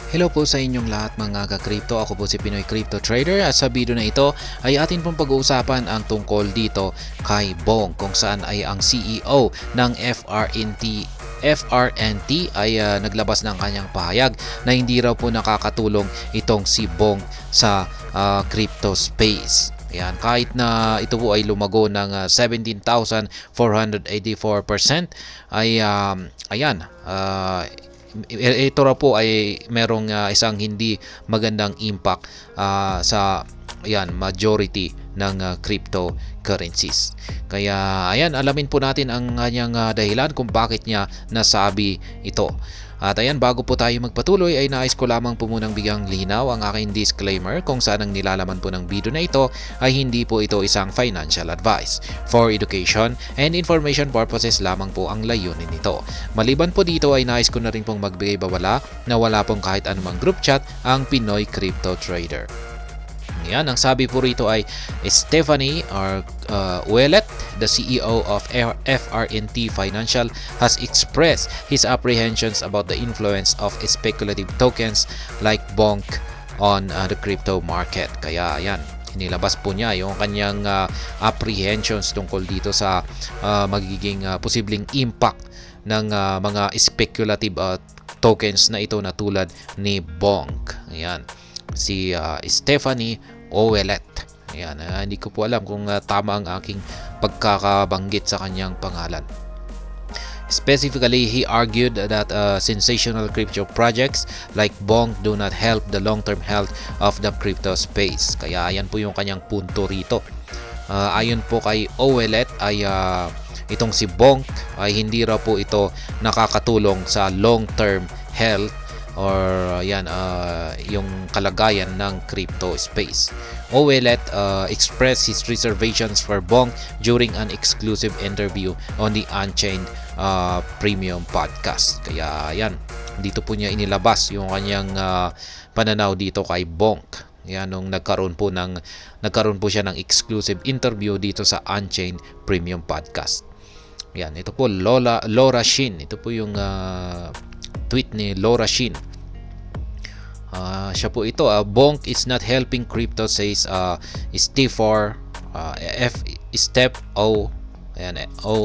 Hello po sa inyong lahat mga ka-crypto. Ako po si Pinoy Crypto Trader at sa video na ito ay atin pong pag-uusapan ang tungkol dito kay Bong kung saan ay ang CEO ng FRNT ay naglabas ng kanyang pahayag na hindi raw po nakakatulong itong si Bong sa crypto space. Ayan, kahit na ito po ay lumago ng 17,484% ay ito raw po ay merong isang hindi magandang impact sa majority ng cryptocurrencies. Kaya ayan, alamin po natin ang kanyang dahilan kung bakit niya nasabi ito. At ayan, bago po tayo magpatuloy ay nais ko lamang po munang bigyang linaw ang aking disclaimer kung saan ang nilalaman po ng video na ito ay hindi po ito isang financial advice. For education and information purposes lamang po ang layunin nito. Maliban po dito ay nais ko na rin pong magbigay bawala na wala pong kahit anumang group chat ang Pinoy Crypto Trader. Yan, ang sabi po rito ay Stephanie Ouellet, the CEO of FRNT Financial, has expressed his apprehensions about the influence of speculative tokens like Bonk on the crypto market. Kaya yan, inilabas po niya yung kanyang apprehensions tungkol dito sa magiging posibleng impact ng mga speculative tokens na ito na tulad ni Bonk. Ayan, si Stephanie Ouellet. Ayan, hindi ko po alam kung tama ang aking pagkakabanggit sa kanyang pangalan. Specifically, he argued that sensational crypto projects like Bonk do not help the long-term health of the crypto space. Kaya ayan po yung kanyang punto rito. Ayon po kay Ouellet ay itong si Bonk ay hindi raw po ito nakakatulong sa long-term health or yung kalagayan ng crypto space. Ouellet expressed his reservations for Bonk during an exclusive interview on the Unchained Premium Podcast. Kaya yan, dito po niya inilabas yung kanyang pananaw dito kay Bonk. Yan, nung nagkaroon po siya ng exclusive interview dito sa Unchained Premium Podcast. Yan, ito po Laura Shin. Ito po yung tweet ni Laura Shin. Siya po ito, Bonk is not helping crypto, says Step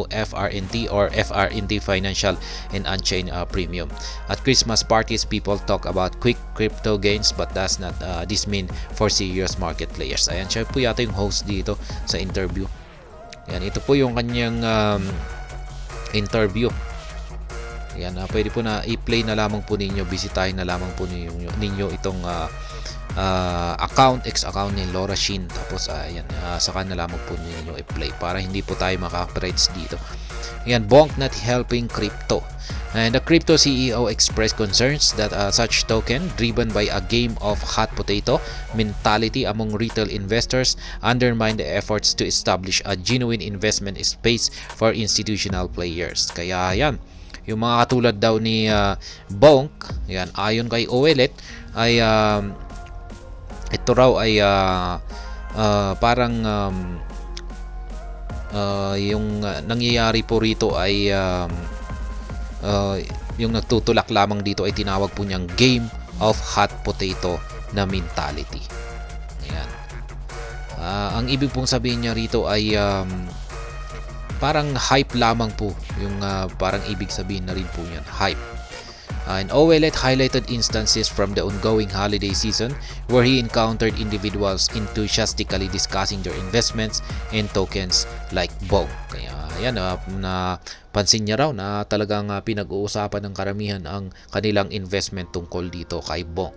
FRNT or FRNT Financial and Unchained Premium. At Christmas parties, people talk about quick crypto gains, but does not this mean for serious market players. Ayan, siya po yata yung host dito sa interview. Ayan, ito po yung kanyang interview. Yan, pwede po na i-play na lamang po ninyo, bisitahin na lamang po ninyo itong account ni Laura Shin. Tapos saka na lamang po ninyo i-play para hindi po tayo maka-copyrights dito. Yan, Bonk not helping crypto. And the crypto CEO expressed concerns that such token driven by a game of hot potato mentality among retail investors undermine the efforts to establish a genuine investment space for institutional players. Kaya yan, yung mga katulad daw ni Bonk, yan, ayon kay Ouellet ay ito raw ay parang yung nangyayari po rito ay yung nagtutulak lamang dito ay tinawag po niyang game of hot potato na mentality. Ayan. Ang ibig pong sabihin niya rito ay parang hype lamang po yung parang ibig sabihin na rin po yan, hype. And Ouellet highlighted instances from the ongoing holiday season where he encountered individuals enthusiastically discussing their investments in tokens like Bonk. Kaya yan, napansin niya raw na talagang pinag-uusapan ng karamihan ang kanilang investment tungkol dito kay Bonk.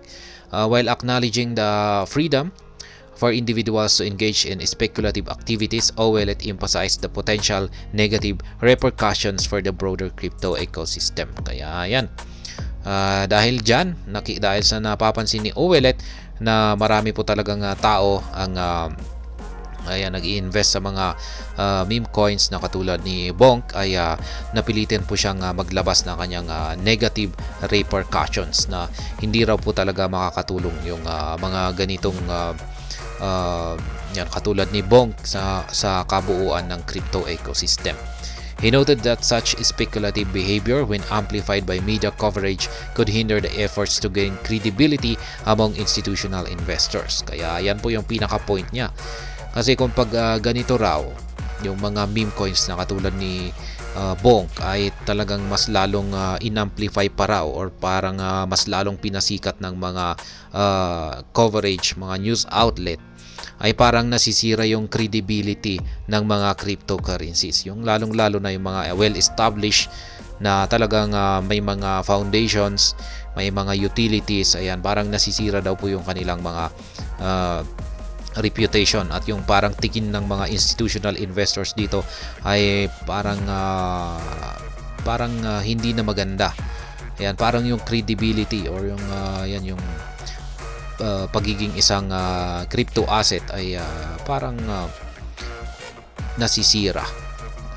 While acknowledging the freedom for individuals to engage in speculative activities, Ouellet emphasized the potential negative repercussions for the broader crypto ecosystem. Kaya yan, dahil sa napapansin ni Ouellet na marami po talagang tao ang nag-i-invest sa mga meme coins na katulad ni Bonk, ay napilitin po siyang maglabas ng kanyang negative repercussions na hindi raw po talaga makakatulong yung mga ganitong katulad ni Bonk sa kabuuan ng crypto ecosystem. He noted that such speculative behavior, when amplified by media coverage, could hinder the efforts to gain credibility among institutional investors. Kaya yan po yung pinaka-point niya. Kasi kung pag ganito raw, yung mga meme coins na katulad ni Bonk ay talagang mas lalong inamplify pa raw, or parang mas lalong pinasikat ng mga coverage, mga news outlet, ay parang nasisira yung credibility ng mga cryptocurrencies. Yung lalong-lalo na yung mga well-established na talagang may mga foundations, may mga utilities, ayan, parang nasisira daw po yung kanilang mga reputation, at yung parang tingin ng mga institutional investors dito ay parang hindi na maganda. Ayan, parang yung credibility or yung yung pagiging isang crypto asset ay parang nasisira.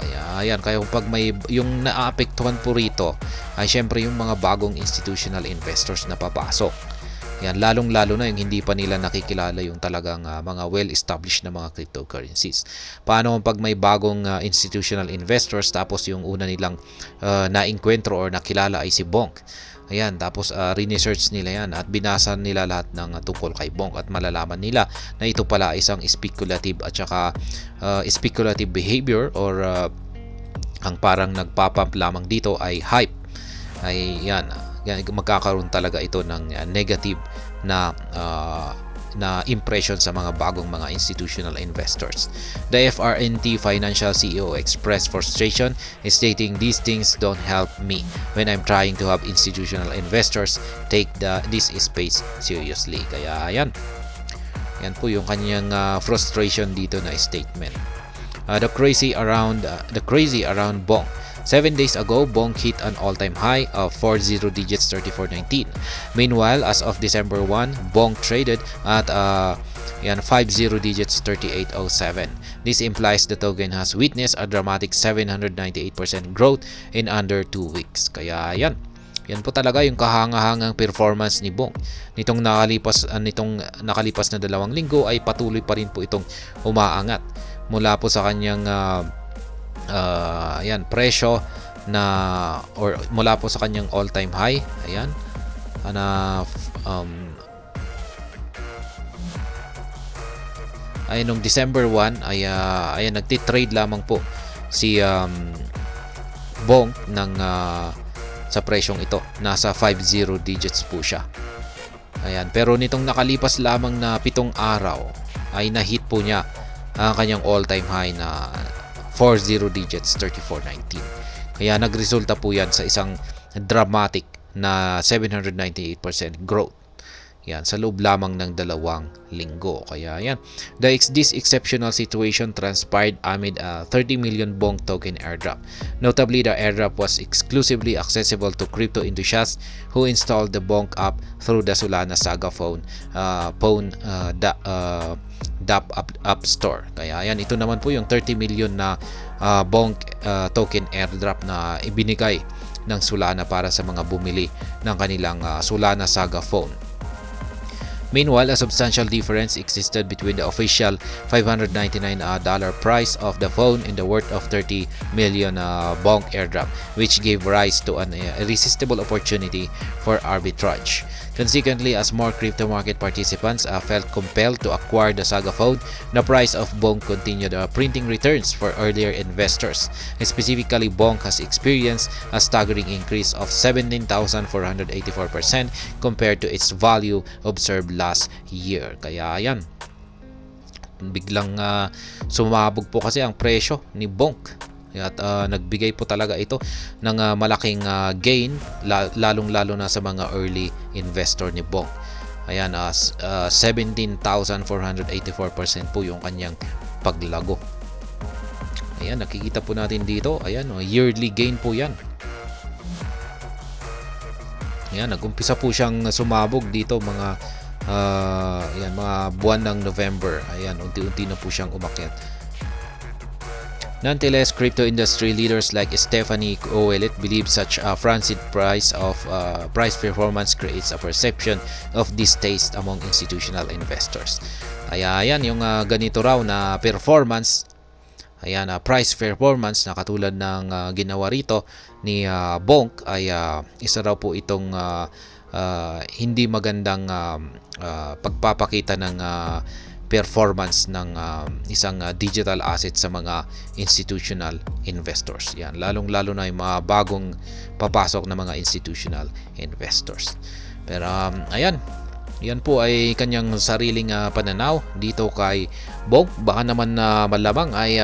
Kaya pag may yung naapektuhan po rito ay syempre yung mga bagong institutional investors na papasok. Yan, lalong-lalo na yung hindi pa nila nakikilala yung talagang mga well-established na mga cryptocurrencies. Paano pag may bagong institutional investors tapos yung una nilang nainkwentro or nakilala ay si Bonk? Ayan, tapos research nila yan at binasa nila lahat ng tungkol kay Bonk, at malalaman nila na ito pala isang speculative at saka speculative behavior, or ang parang nagpapump lamang dito ay hype. Ay yan, magkakaroon talaga ito ng negative na impression sa mga bagong mga institutional investors. The FRNT Financial CEO expressed frustration, stating, "These things don't help me when I'm trying to have institutional investors take this space seriously." Kaya yan po yung kanyang frustration dito na statement. The crazy around Bonk. 7 days ago, Bonk hit an all-time high of 40 digits 34.19. Meanwhile, as of December 1, Bonk traded at 50 digits 38.07. This implies the token has witnessed a dramatic 798% growth in under 2 weeks. Kaya yan po talaga yung kahanga-hangang performance ni Bonk. Nitong nakalipas na 2 linggo ay patuloy pa rin po itong umaangat mula po sa kanyang presyo na, or mula po sa kanyang all-time high. Ayan, nung December 1 ay nagtitrade lamang po si Bonk ng sa presyong ito. Nasa 50 digits po siya. Ayan, pero nitong nakalipas lamang na 7 araw ay na-hit po niya ang kanyang all-time high na 40 digits 34.19. Kaya nagresulta po yan sa isang dramatic na 798% growth. Yan, sa loob lamang ng 2 linggo. Kaya yan. This exceptional situation transpired amid a 30 million Bonk token airdrop. Notably, the airdrop was exclusively accessible to crypto enthusiasts who installed the Bonk app through the Solana Saga phone App Store. Kaya yan, ito naman po yung 30 million na Bonk token airdrop na ibinigay ng Solana para sa mga bumili ng kanilang Solana Saga phone. Meanwhile, a substantial difference existed between the official $599 price of the phone and the worth of 30 million Bonk airdrop, which gave rise to an irresistible opportunity for arbitrage. Consequently, as more crypto market participants felt compelled to acquire the Saga phone, the price of Bonk continued printing returns for earlier investors. Specifically, Bonk has experienced a staggering increase of 17,484% compared to its value observed last year. Kaya yan, biglang sumabog po kasi ang presyo ni Bonk. At nagbigay po talaga ito ng malaking gain, lalong-lalo na sa mga early investor ni Bonk. Ayan, 17,484% po yung kanyang paglago. Ayan, nakikita po natin dito. Ayan, yearly gain po yan. Ayan, nag-umpisa po siyang sumabog dito mga buwan ng November. Ayan, unti-unti na po siyang umakyat. Nonetheless, crypto industry leaders like Stephanie Ouellet believe such a frenzied price performance creates a perception of distaste among institutional investors. Kaya yan, yung ganito raw na performance Ayan, price performance na katulad ng ginawa rito ni Bonk ay isa raw po itong hindi magandang pagpapakita ng performance ng isang digital asset sa mga institutional investors. Yan, lalong-lalo na yung mga bagong papasok na mga institutional investors. Pero ayan, yan po ay kanyang sariling pananaw dito kay Bonk. Baka naman malamang ay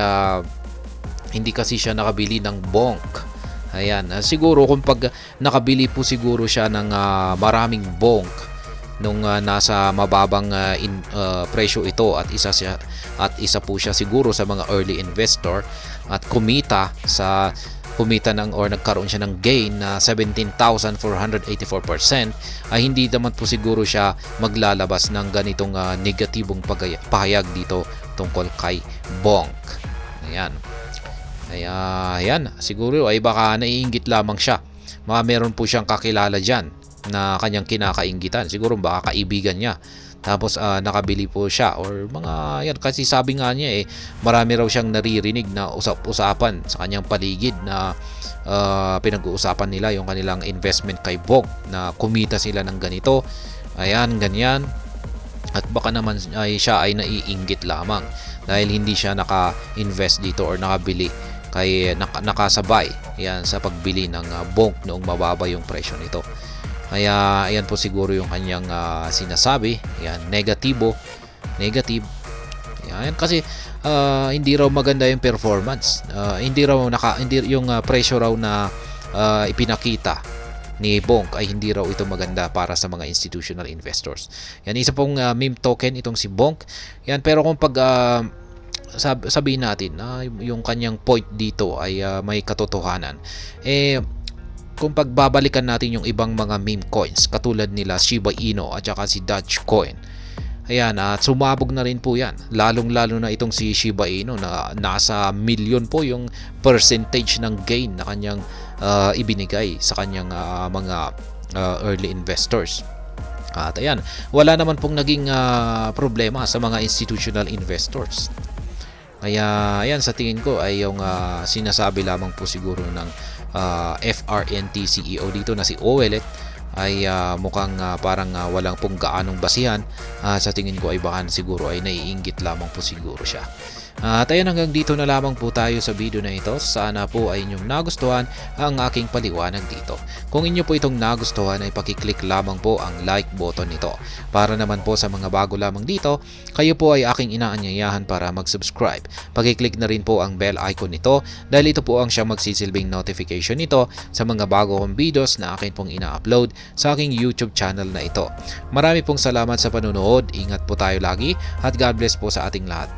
hindi kasi siya nakabili ng Bonk. Ayan, siguro kung pag nakabili po siguro siya ng maraming Bonk nung nasa mababang presyo ito at isa po siya siguro sa mga early investor at kumita ng or nagkaroon siya ng gain na 17,484%, ay hindi naman po siguro siya maglalabas ng ganitong negatibong pahayag dito tungkol kay Bonk. Ayan. Kaya ayan, siguro ay baka naiinggit lamang siya. Meron po siyang kakilala dyan na kanyang kinakainggitan, siguro baka kaibigan niya, tapos nakabili po siya or mga yan, kasi sabi nga niya marami raw siyang naririnig na usap-usapan sa kanyang paligid na pinag-uusapan nila yung kanilang investment kay Bonk na kumita sila ng ganito, ayan, ganyan, at baka naman siya ay naiinggit lamang dahil hindi siya naka-invest dito or nakabili nakasabay yan sa pagbili ng Bonk noong mababa yung presyo nito. Kaya ayan po siguro yung kanyang sinasabi. Ayan, negative. Ayan, kasi hindi raw maganda yung performance. Hindi yung presyo raw na ipinakita ni Bonk ay hindi raw ito maganda para sa mga institutional investors. Yan, isa pong meme token itong si Bonk. Yan, pero kung sabihin natin na yung kanyang point dito ay may katotohanan, kung pagbabalikan natin yung ibang mga meme coins katulad nila Shiba Inu at saka si Dogecoin, ayan, at sumabog na rin po yan, lalong-lalo na itong si Shiba Inu na nasa milyon po yung percentage ng gain na kanyang ibinigay sa kanyang mga early investors. At ayan, wala naman pong naging problema sa mga institutional investors. Kaya ayan, sa tingin ko ay yung sinasabi lamang po siguro ng FRNT CEO dito na si Ouellet ay mukhang parang walang pong gaanong basihan. Sa tingin ko ay baka siguro ay naiinggit lamang po siguro siya. At ayan, hanggang dito na lamang po tayo sa video na ito. Sana po ay inyong nagustuhan ang aking paliwanag dito. Kung inyo po itong nagustuhan ay pakiclick lamang po ang like button nito. Para naman po sa mga bago lamang dito, kayo po ay aking inaanyayahan para mag-subscribe. Pakiclick na rin po ang bell icon nito dahil ito po ang siyang magsisilbing notification nito sa mga bago kong videos na akin pong ina-upload sa aking YouTube channel na ito. Marami pong salamat sa panunood. Ingat po tayo lagi at God bless po sa ating lahat.